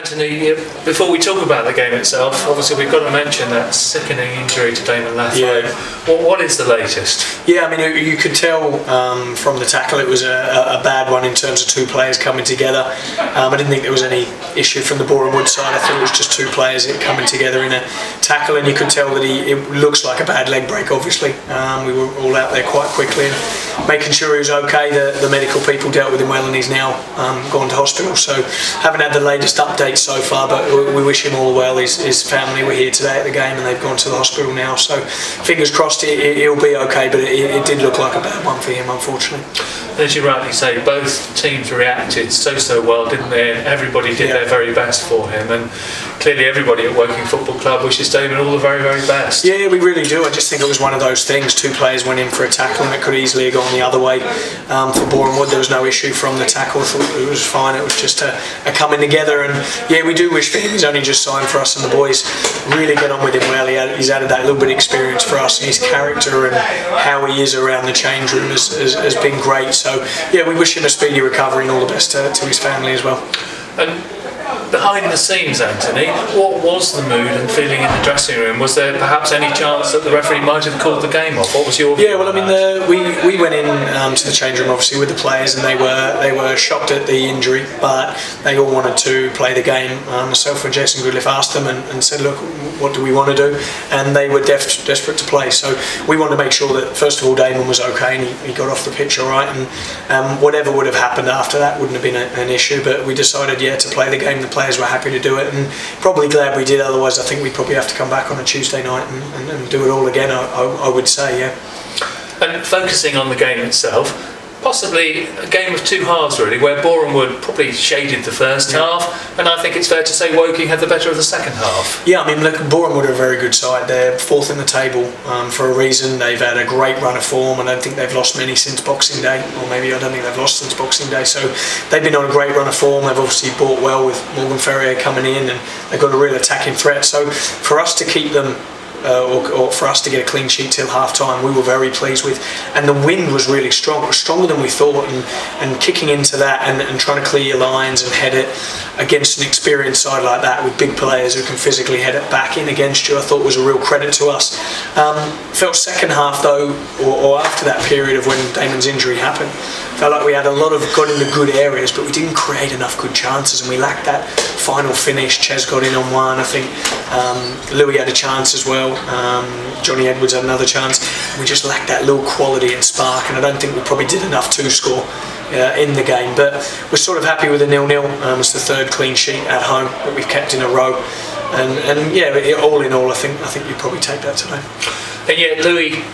Anthony, before we talk about the game itself, obviously we've got to mention that sickening injury to Damon Lathrope. Yeah. What is the latest? Yeah, I mean, you could tell from the tackle it was a bad one in terms of two players coming together. I didn't think there was any issue from the Boreham Wood side. I think it was just two players coming together in a tackle, and you could tell that it looks like a bad leg break, obviously. We were all out there quite quickly and making sure he was okay. The medical people dealt with him well, and he's now gone to hospital. So haven't had the latest updates so far, but we wish him all well. His family were here today at the game, and they've gone to the hospital now. So fingers crossed he'll be okay, but it did look like a bad one for him, unfortunately. As you rightly say, both teams reacted so well, didn't they? And everybody did their very best for him, and clearly everybody at Woking Football Club wishes Damon all the very best. Yeah, we really do. I just think it was one of those things. Two players went in for a tackle, and it could easily have gone the other way. For Boreham Wood, there was no issue from the tackle. I thought it was fine. It was just a coming together, and yeah, we do wish for him. He's only just signed for us, and the boys really get on with him well. He's added that little bit of experience for us, and his character and how he is around the change room has been great. So yeah, we wish him a speedy recovery and all the best to his family as well. And behind the scenes, Anthony, what was the mood and feeling in the dressing room? Was there perhaps any chance that the referee might have called the game off? What was your view? Yeah, well, I mean, we went in to the change room obviously with the players, and they were shocked at the injury, but they all wanted to play the game. Myself and Jason Goodliff asked them and said, look, what do we want to do? And they were desperate to play. So we wanted to make sure that first of all Damon was okay and he got off the pitch all right, and whatever would have happened after that wouldn't have been an issue. But we decided, to play the game. The players were happy to do it, and probably glad we did. Otherwise, I think we'd probably have to come back on a Tuesday night and do it all again. I would say, yeah. And focusing on the game itself, possibly a game of two halves really, where Boreham Wood probably shaded the first half, and I think it's fair to say Woking had the better of the second half. Yeah, I mean, look, Boreham Wood are a very good side. They're fourth in the table for a reason. They've had a great run of form. I don't think they've lost many since Boxing Day, or maybe I don't think they've lost since Boxing Day. So they've been on a great run of form. They've obviously bought well with Morgan Ferrier coming in, and they've got a real attacking threat. So for us to keep them or for us to get a clean sheet till half time, we were very pleased with. And the wind was really strong. It was stronger than we thought, and kicking into that and trying to clear your lines and head it against an experienced side like that with big players who can physically head it back in against you, I thought was a real credit to us. Felt second half though, or after that period of when Damon's injury happened, felt like we had got into good areas, but we didn't create enough good chances, and we lacked that final finish. Ches got in on one, I think. Louis had a chance as well. Johnny Edwards had another chance. We just lacked that little quality and spark, and I don't think we probably did enough to score in the game. But we're sort of happy with the 0-0. It's the third clean sheet at home that we've kept in a row, and yeah, all in all, I think you'd probably take that today. And yet Louis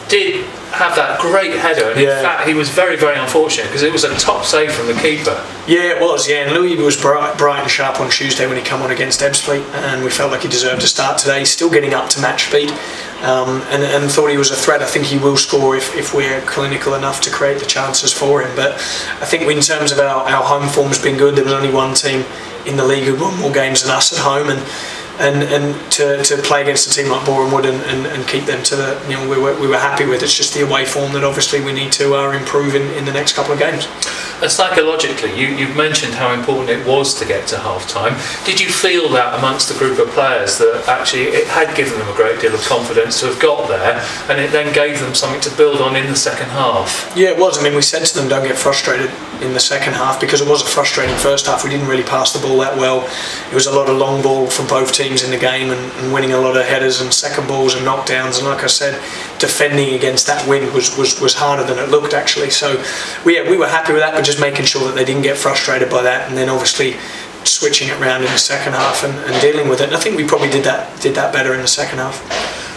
did have that great header, and in fact he was very unfortunate because it was a top save from the keeper. Yeah, it was, and Louis was bright and sharp on Tuesday when he came on against Ebbsfleet, and we felt like he deserved to start today. He's still getting up to match speed, and thought he was a threat. I think he will score if we're clinical enough to create the chances for him. But I think in terms of our home form has been good. There was only one team in the league who won more games than us at home, and to play against a team like Boreham Wood and keep them to the, we were happy with. It's just the away form that obviously we need to improve in the next couple of games. And psychologically, you've mentioned how important it was to get to half time. Did you feel that amongst the group of players that actually it had given them a great deal of confidence to have got there, and it then gave them something to build on in the second half? Yeah, it was. I mean, we said to them, don't get frustrated in the second half, because it was a frustrating first half. We didn't really pass the ball that well. It was a lot of long ball from both teams in the game, and winning a lot of headers and second balls and knockdowns, and like I said, defending against that wind was harder than it looked actually. So we were happy with that, but just making sure that they didn't get frustrated by that, and then obviously switching it around in the second half and dealing with it. And I think we probably did that better in the second half.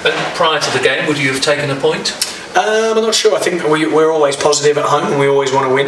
And prior to the game, would you have taken a point? I'm not sure. I think we're always positive at home, and we always want to win.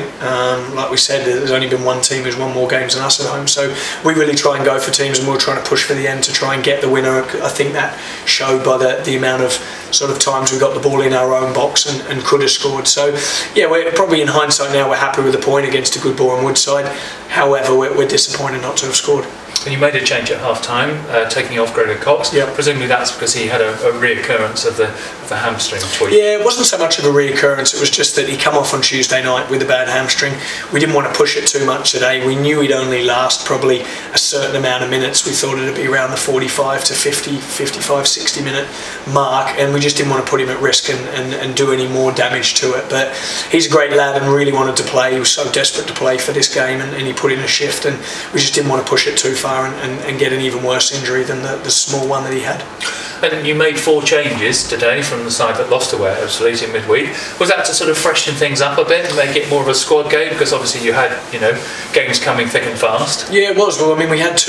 Like we said, there's only been one team who's won more games than us at home, so we really try and go for teams, and we're trying to push for the end to try and get the winner. I think that showed by the amount of sort of times we got the ball in our own box and could have scored. So yeah, we're probably in hindsight now we're happy with the point against a good Boreham Wood side. However, we're disappointed not to have scored. And you made a change at half-time, taking off Gregor Cox. Yep. Presumably that's because he had a reoccurrence of the hamstring tweak. Yeah, it wasn't so much of a reoccurrence, it was just that he come off on Tuesday night with a bad hamstring. We didn't want to push it too much today. We knew he'd only last probably a certain amount of minutes. We thought it'd be around the 45 to 50, 55, 60 minute mark, and we just didn't want to put him at risk and do any more damage to it. But he's a great lad and really wanted to play. He was so desperate to play for this game, and he put in a shift, and we just didn't want to push it too far and get an even worse injury than the small one that he had. And you made 4 changes today from the side that lost away at Absolute in midweek. Was that to sort of freshen things up a bit and make it more of a squad game? Because obviously you had, games coming thick and fast. Yeah, it was. Well, I mean, we had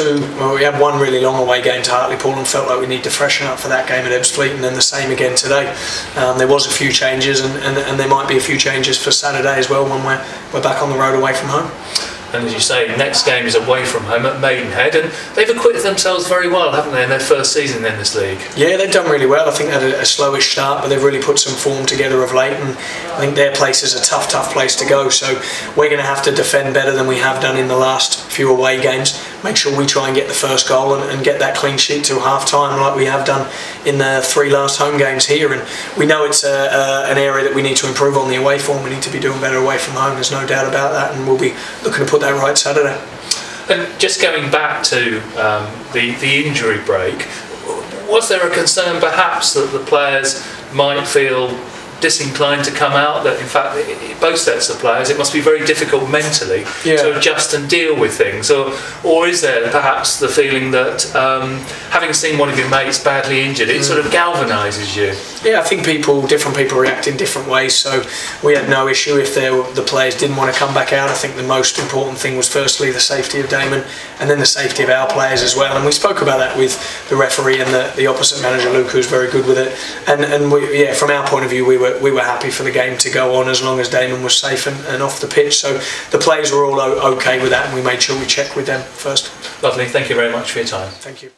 one really long away game to Hartlepool and felt like we need to freshen up for that game at Ebbsfleet, and then the same again today. There was a few changes, and there might be a few changes for Saturday as well when we're back on the road away from home. And as you say, next game is away from home at Maidenhead, and they've acquitted themselves very well, haven't they, in their first season in this league? Yeah, they've done really well. I think they had a slowish start, but they've really put some form together of late, and I think their place is a tough place to go. So we're going to have to defend better than we have done in the last few away games. Make sure we try and get the first goal and get that clean sheet till half-time like we have done in the 3 last home games here. And we know it's an area that we need to improve on the away form. We need to be doing better away from home, there's no doubt about that, and we'll be looking to put that right Saturday. And just going back to the injury break, was there a concern perhaps that the players might feel disinclined to come out, that in fact both sets of players, it must be very difficult mentally to adjust and deal with things, or is there perhaps the feeling that having seen one of your mates badly injured, it sort of galvanises you? Yeah, I think different people react in different ways, so we had no issue if the players didn't want to come back out. I think the most important thing was firstly the safety of Damon, and then the safety of our players as well, and we spoke about that with the referee and the opposite manager Luke, who's very good with it, and we, from our point of view, we were happy for the game to go on as long as Damon was safe and off the pitch. So the players were all okay with that, and we made sure we checked with them first. Lovely, thank you very much for your time. Thank you.